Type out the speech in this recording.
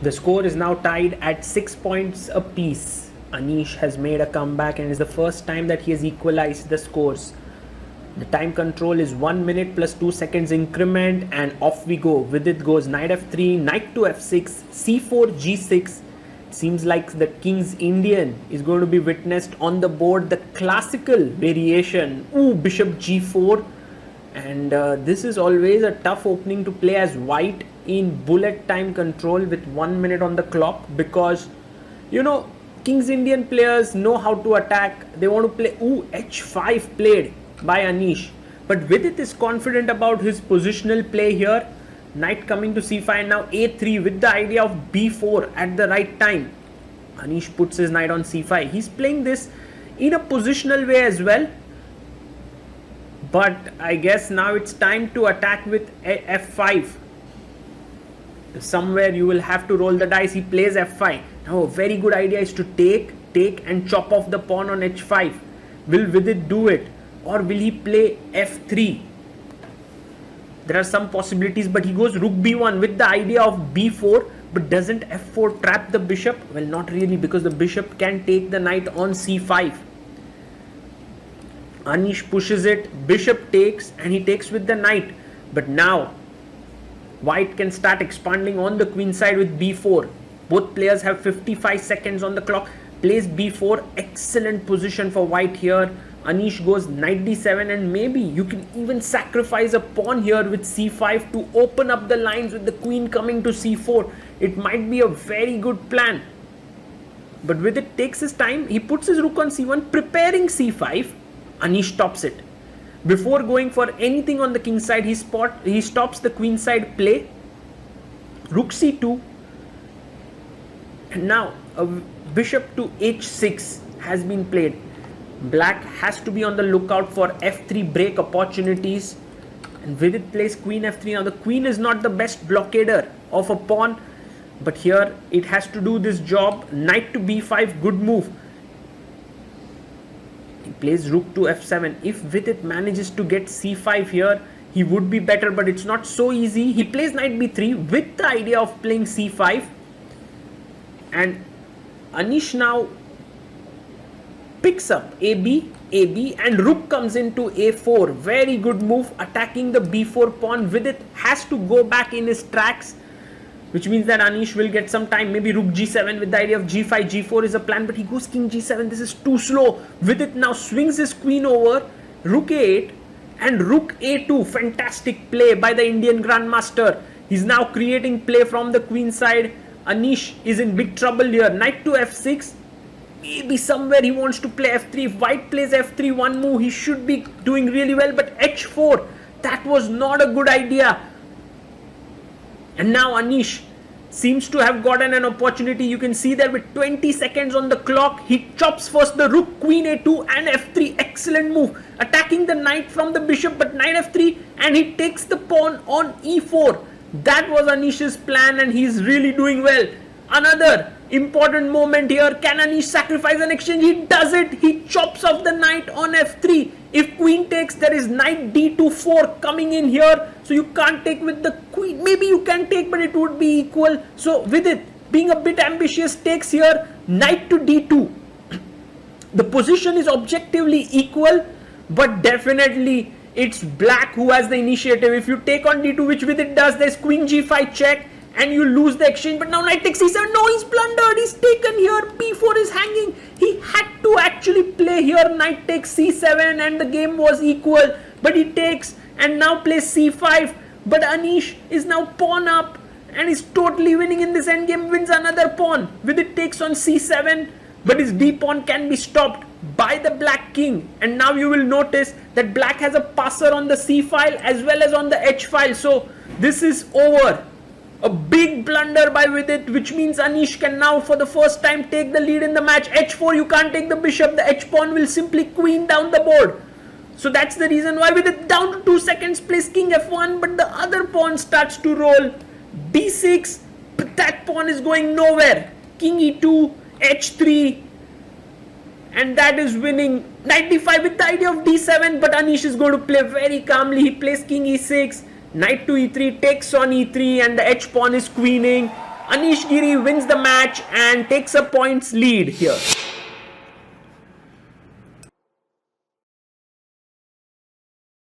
The score is now tied at 6 points apiece. Anish has made a comeback and is the first time that he has equalized the scores. The time control is 1 minute plus 2 seconds increment, and off we go. Vidit goes knight f3, knight to f6, c4, g6. Seems like the King's Indian is going to be witnessed on the board. The classical variation, bishop g4. And this is always a tough opening to play as white in bullet time control with 1 minute on the clock, because King's Indian players know how to attack. They want to play h5 played by Anish, but Vidit is confident about his positional play here. Knight coming to c5 and now a3 with the idea of b4 at the right time. Anish puts his knight on c5. He's playing this in a positional way as well, but I guess now it's time to attack with f5. Somewhere you will have to roll the dice. He plays f5. Now a very good idea is to take and chop off the pawn on h5. Will Vidit do it, or will he play f3? There are some possibilities, but he goes rook b1 with the idea of b4. But doesn't f4 trap the bishop? Well, not really, because the bishop can take the knight on c5. Anish pushes it, bishop takes, and he takes with the knight. But now white can start expanding on the queen side with b4. Both players have 55 seconds on the clock. Plays b4, excellent position for white here. Anish goes knight d7, and maybe you can even sacrifice a pawn here with c5 to open up the lines with the queen coming to c4. It might be a very good plan. But Vidit takes his time. He puts his rook on c1, preparing c5. Anish stops it. Before going for anything on the king side, he stops the queen side play. Rook c2. And now a bishop to h6 has been played. Black has to be on the lookout for f3 break opportunities. And Vidit plays queen f3. Now the queen is not the best blockader of a pawn, but here it has to do this job. Knight to b5, good move. He plays rook to f7. If Vidit manages to get c5 here, he would be better, but it's not so easy. He plays knight b3 with the idea of playing c5. And Anish now picks up AB, and rook comes into A4. Very good move, attacking the B4 pawn. Vidit has to go back in his tracks, which means that Anish will get some time. Maybe rook G7 with the idea of G5. G4 is a plan, but he goes king G7. This is too slow. Vidit now swings his queen over. Rook A8 and rook A2. Fantastic play by the Indian Grandmaster. He's now creating play from the queen side. Anish is in big trouble here. Knight to F6. Maybe somewhere he wants to play f3. If white plays f3, one move, he should be doing really well. But h4, that was not a good idea. And now Anish seems to have gotten an opportunity. You can see that with 20 seconds on the clock, he chops first the rook, queen a2 and f3. Excellent move. Attacking the knight from the bishop, but knight f3, and he takes the pawn on e4. That was Anish's plan, and he's really doing well. Another important moment here. Can Anish sacrifice an exchange? He does it. He chops off the knight on f3. If queen takes, there is knight d2-4 coming in here. So you can't take with the queen. Maybe you can take, but it would be equal. So Vidit, being a bit ambitious, takes here knight to d2. The position is objectively equal, but definitely it's black who has the initiative. If you take on d2, which Vidit does, there's queen g5 check, and you lose the exchange. But now knight takes c7. No, he's blundered. He's taken here. b4 is hanging. He had to actually play here. Knight takes c7 and the game was equal. But he takes and now plays c5. But Anish is now pawn up and is totally winning in this endgame. Wins another pawn. Vidit takes on c7. But his d pawn can be stopped by the black king. And now you will notice that black has a passer on the c file as well as on the h file. So this is over. A big blunder by Vidit, which means Anish can now for the first time take the lead in the match. h4, you can't take the bishop. The h pawn will simply queen down the board. So that's the reason why Vidit down to 2 seconds plays king f1, but the other pawn starts to roll. b6, but that pawn is going nowhere. King e2, h3, and that is winning. Knight d5 with the idea of d7, but Anish is going to play very calmly. He plays king e6. Knight to e3, takes on e3, and the h pawn is queening. Anish Giri wins the match and takes a points lead here.